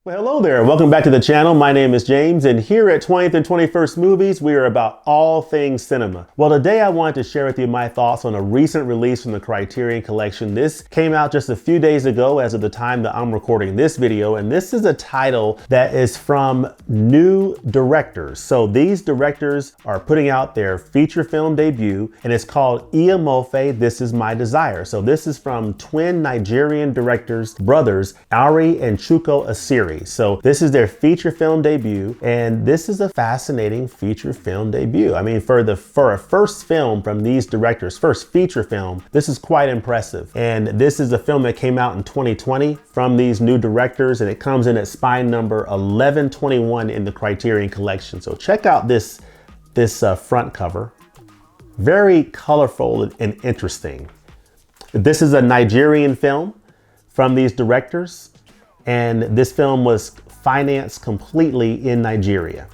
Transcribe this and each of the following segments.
Well, hello there. Welcome back to the channel. My name is James, and here at 20th and 21st Movies, we are about all things cinema. Well, today I wanted to share with you my thoughts on a recent release from the Criterion Collection. This came out just a few days ago as of the time that I'm recording this video, and this is a title that is from new directors. So these directors are putting out their feature film debut, and it's called Eyimofe, This Is My Desire. So this is from twin Nigerian brothers, Arie and Chuko Esiri. So this is their feature film debut, and this is a fascinating feature film debut. I mean, for a first film from these directors, first feature film, this is quite impressive. And this is a film that came out in 2020 from these new directors, and it comes in at spine number 1121 in the Criterion Collection. So check out this front cover. Very colorful and interesting. This is a Nigerian film from these directors. And this film was financed completely in Nigeria,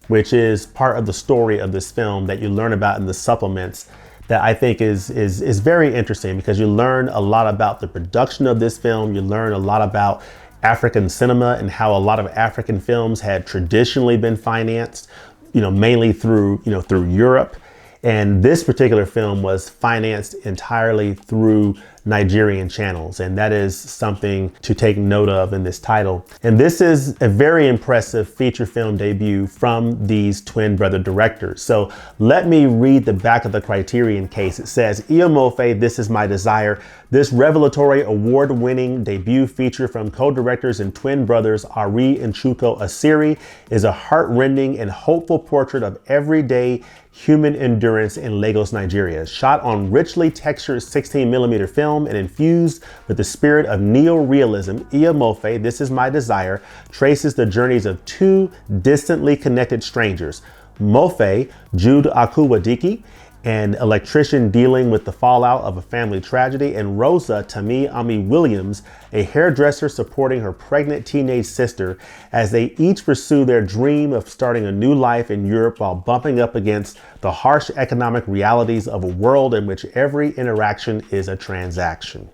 which is part of the story of this film that you learn about in the supplements that I think is very interesting, because you learn a lot about the production of this film. You learn a lot about African cinema and how a lot of African films had traditionally been financed, mainly through Europe. And this particular film was financed entirely through Nigerian channels, and that is something to take note of in this title. And this is a very impressive feature film debut from these twin brother directors. So let me read the back of the Criterion case. It says, Eyimofe, This Is My Desire. This revelatory award-winning debut feature from co-directors and twin brothers Arie and Chuko Esiri is a heart-rending and hopeful portrait of everyday human endurance in Lagos, Nigeria. Shot on richly textured 16mm film and infused with the spirit of neo-realism, Eyimofe, This Is My Desire traces the journeys of two distantly connected strangers, Mofe, Jude Akuwadiki, an electrician dealing with the fallout of a family tragedy, and Rosa Tami Ami Williams, a hairdresser supporting her pregnant teenage sister as they each pursue their dream of starting a new life in Europe while bumping up against the harsh economic realities of a world in which every interaction is a transaction.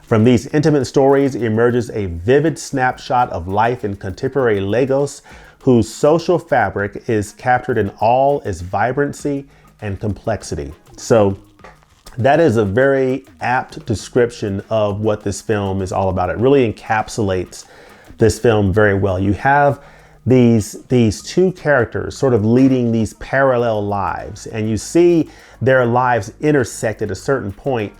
From these intimate stories emerges a vivid snapshot of life in contemporary Lagos, whose social fabric is captured in all its vibrancy and complexity. So that is a very apt description of what this film is all about. It really encapsulates this film very well. You have these two characters sort of leading these parallel lives, and you see their lives intersect at a certain point,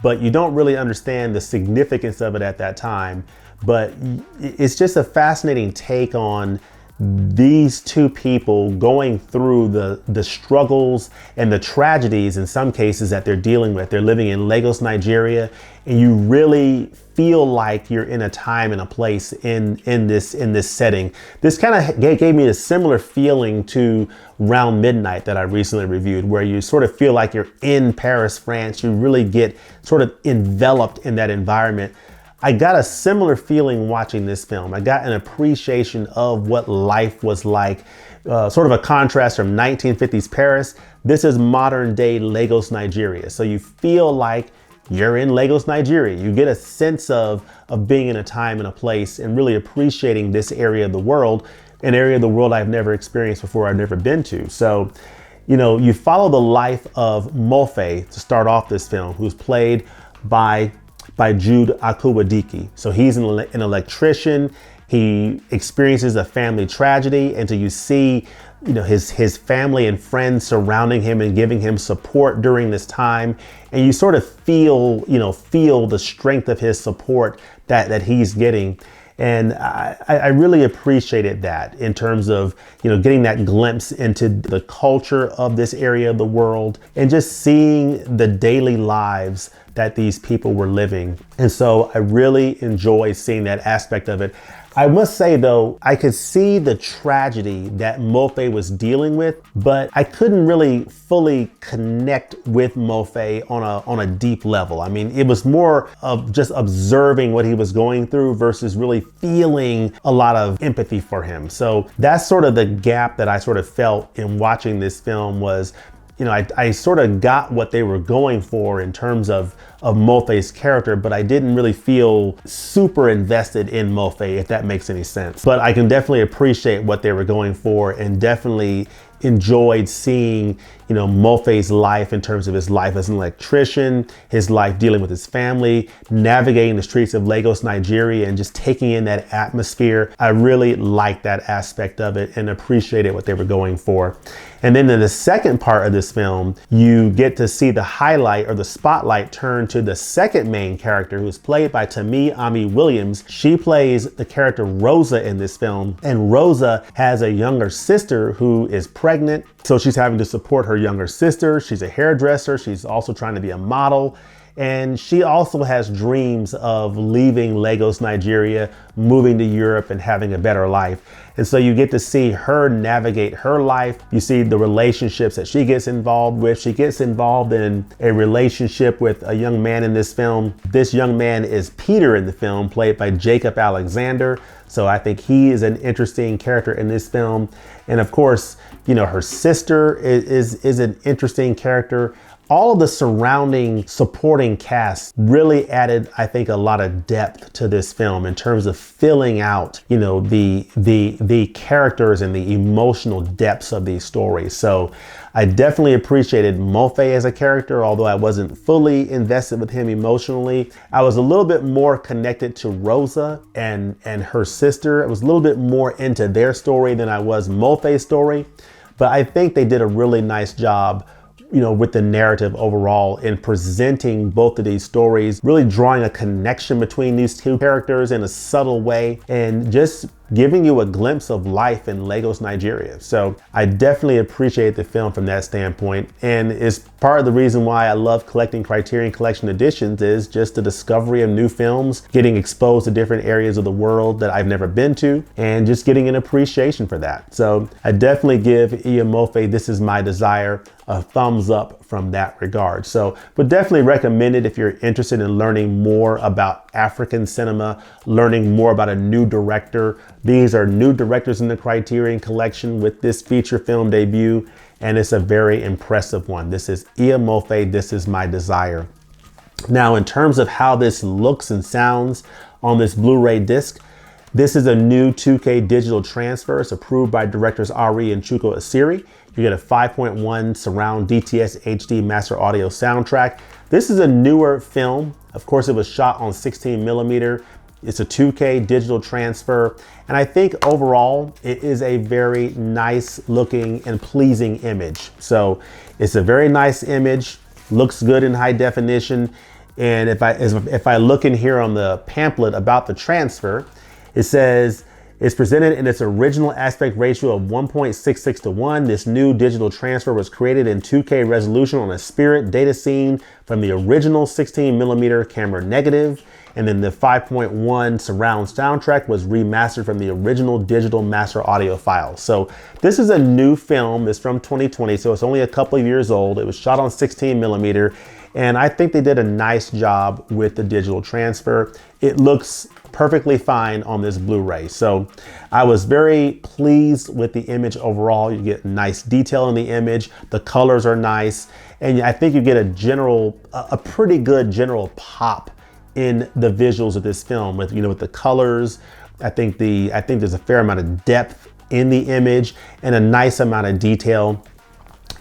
but you don't really understand the significance of it at that time. But it's just a fascinating take on these two people going through the struggles and the tragedies in some cases that they're dealing with. They're living in Lagos, Nigeria, and you really feel like you're in a time and a place in this setting. This kind of gave me a similar feeling to Round Midnight that I recently reviewed, where you sort of feel like you're in Paris, France. You really get sort of enveloped in that environment. I got a similar feeling watching this film. I got an appreciation of what life was like, sort of a contrast from 1950s Paris. This is modern day Lagos, Nigeria. So you feel like you're in Lagos, Nigeria. You get a sense of being in a time and a place and really appreciating this area of the world, an area of the world I've never experienced before, I've never been to. So, you follow the life of Mofe to start off this film, who's played by Jude Akuwadiki. So he's an electrician. He experiences a family tragedy, and so you see, his family and friends surrounding him and giving him support during this time, and you sort of feel the strength of his support that he's getting. And I really appreciated that in terms of, getting that glimpse into the culture of this area of the world and just seeing the daily lives that these people were living. And so I really enjoy seeing that aspect of it. I must say though, I could see the tragedy that Mofe was dealing with, but I couldn't really fully connect with Mofe on a deep level. I mean, it was more of just observing what he was going through versus really feeling a lot of empathy for him. So that's sort of the gap that I sort of felt in watching this film, was I sort of got what they were going for in terms of Mofe's character, but I didn't really feel super invested in Mofe, if that makes any sense. But I can definitely appreciate what they were going for, and definitely enjoyed seeing, Mofe's life in terms of his life as an electrician, his life dealing with his family, navigating the streets of Lagos, Nigeria, and just taking in that atmosphere. I really liked that aspect of it and appreciated what they were going for. And then in the second part of this film, you get to see the highlight or the spotlight turn to the second main character, who's played by Tami Ami Williams. She plays the character Rosa in this film, and Rosa has a younger sister who is pregnant. So she's having to support her younger sister. She's a hairdresser. She's also trying to be a model. And she also has dreams of leaving Lagos, Nigeria, moving to Europe and having a better life. And so you get to see her navigate her life. You see the relationships that she gets involved with. She gets involved in a relationship with a young man in this film. This young man is Peter in the film, played by Jacob Alexander. So I think he is an interesting character in this film. And of course, her sister is an interesting character. All of the surrounding supporting cast really added, I think, a lot of depth to this film in terms of filling out, the characters and the emotional depths of these stories. So I definitely appreciated Mofe as a character, although I wasn't fully invested with him emotionally. I was a little bit more connected to Rosa and her sister. I was a little bit more into their story than I was Mofe's story. But I think they did a really nice job with the narrative overall in presenting both of these stories, really drawing a connection between these two characters in a subtle way, and just giving you a glimpse of life in Lagos, Nigeria. So I definitely appreciate the film from that standpoint. And it's part of the reason why I love collecting Criterion Collection editions, is just the discovery of new films, getting exposed to different areas of the world that I've never been to, and just getting an appreciation for that. So I definitely give Eyimofe, This Is My Desire, a thumbs up from that regard. So would definitely recommend it if you're interested in learning more about African cinema, learning more about a new director. These are new directors in the Criterion Collection with this feature film debut, and it's a very impressive one. This is Eyimofe, This Is My Desire. Now, in terms of how this looks and sounds on this Blu-ray disc, this is a new 2K digital transfer. It's approved by directors Arie and Chuko Esiri. You get a 5.1 surround DTS HD master audio soundtrack. This is a newer film. Of course, it was shot on 16 millimeter. It's a 2K digital transfer. And I think overall, it is a very nice looking and pleasing image. So it's a very nice image, looks good in high definition. And if I look in here on the pamphlet about the transfer, it says, it's presented in its original aspect ratio of 1.66 to 1. This new digital transfer was created in 2K resolution on a Spirit data scene from the original 16 millimeter camera negative. And then the 5.1 surround soundtrack was remastered from the original digital master audio file. So this is a new film. It's from 2020, so it's only a couple of years old. It was shot on 16 millimeter. And I think they did a nice job with the digital transfer. It looks perfectly fine on this Blu-ray. So I was very pleased with the image overall. You get nice detail in the image. The colors are nice. And I think you get a pretty good general pop in the visuals of this film with the colors. I think there's a fair amount of depth in the image and a nice amount of detail.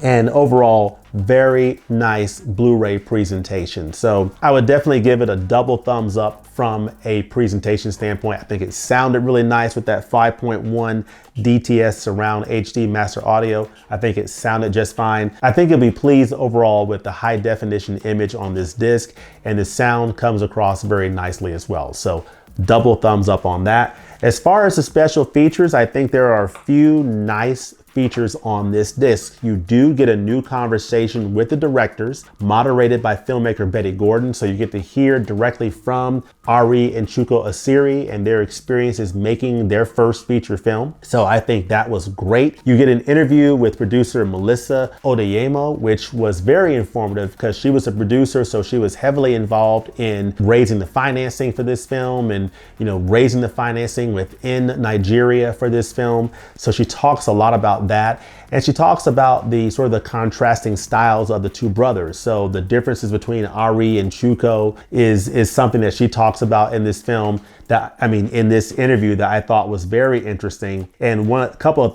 And overall, very nice Blu-ray presentation. So I would definitely give it a double thumbs up from a presentation standpoint. I think it sounded really nice with that 5.1 DTS surround HD master audio. I think it sounded just fine. I think you'll be pleased overall with the high definition image on this disc, and the sound comes across very nicely as well. So double thumbs up on that. As far as the special features, I think there are a few nice features on this disc. You do get a new conversation with the directors, moderated by filmmaker Betty Gordon. So you get to hear directly from Arie and Chuko Esiri and their experiences making their first feature film. So I think that was great. You get an interview with producer Melissa Odeyemo, which was very informative because she was a producer, so she was heavily involved in raising the financing for this film and, you know, raising the financing within Nigeria for this film. So she talks a lot about that. And she talks about the sort of the contrasting styles of the two brothers. So the differences between Arie and Chuko is something that she talks about in this film in this interview that I thought was very interesting. And couple of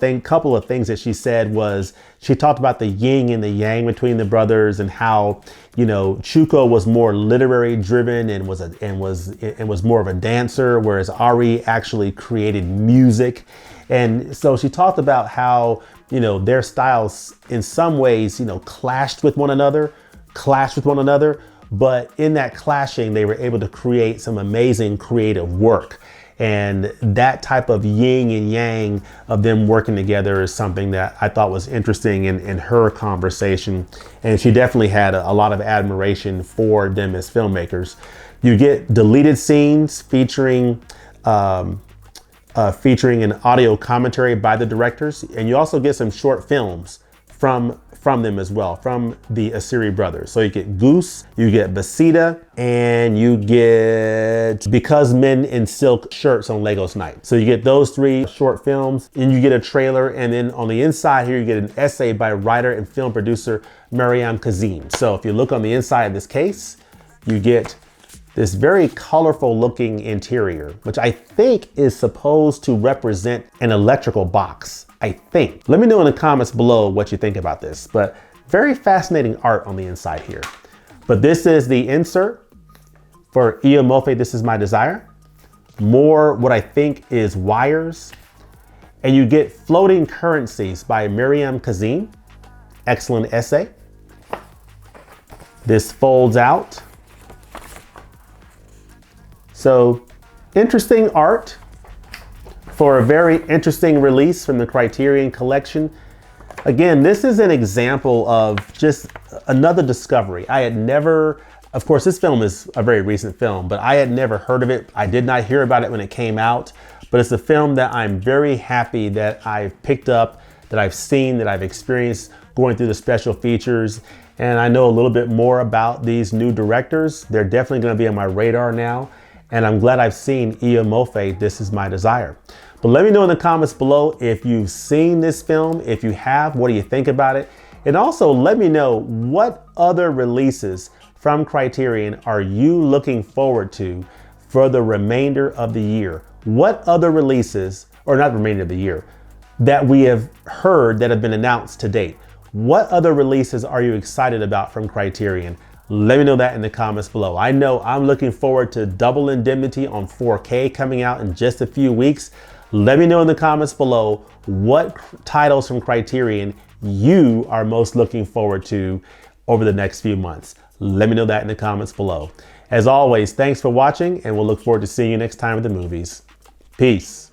things that she said was, she talked about the yin and the yang between the brothers and how, you know, Chuko was more literary driven and was more of a dancer, whereas Arie actually created music. And so she talked about how, you know, their styles in some ways, you know, clashed with one another, but in that clashing, they were able to create some amazing creative work. And that type of yin and yang of them working together is something that I thought was interesting in her conversation. And she definitely had a lot of admiration for them as filmmakers. You get deleted scenes featuring an audio commentary by the directors. And you also get some short films from them as well, from the Esiri brothers. So you get Goose, you get Basita, and you get Because Men in Silk Shirts on Lagos Night. So you get those 3 short films, and you get a trailer, and then on the inside here, you get an essay by writer and film producer Merritt. So if you look on the inside of this case, you get this very colorful looking interior, which I think is supposed to represent an electrical box, I think. Let me know in the comments below what you think about this, but very fascinating art on the inside here. But this is the insert for Eyimofe, This Is My Desire. More what I think is wires. And you get Floating Currencies by Miriam Kazim. Excellent essay. This folds out. So interesting art for a very interesting release from the Criterion Collection. Again, this is an example of just another discovery. I had never, of course, this film is a very recent film, but I had never heard of it. I did not hear about it when it came out, but it's a film that I'm very happy that I've picked up, that I've seen, that I've experienced going through the special features. And I know a little bit more about these new directors. They're definitely going to be on my radar now. And I'm glad I've seen Eyimofe, This Is My Desire. But let me know in the comments below if you've seen this film. If you have, what do you think about it? And also let me know what other releases from Criterion are you looking forward to for the remainder of the year? What other releases, or not remainder of the year, that we have heard that have been announced to date? What other releases are you excited about from Criterion? Let me know that in the comments below. I know I'm looking forward to Double Indemnity on 4K coming out in just a few weeks. Let me know in the comments below what titles from Criterion you are most looking forward to over the next few months. Let me know that in the comments below. As always, thanks for watching, and we'll look forward to seeing you next time at the movies. Peace.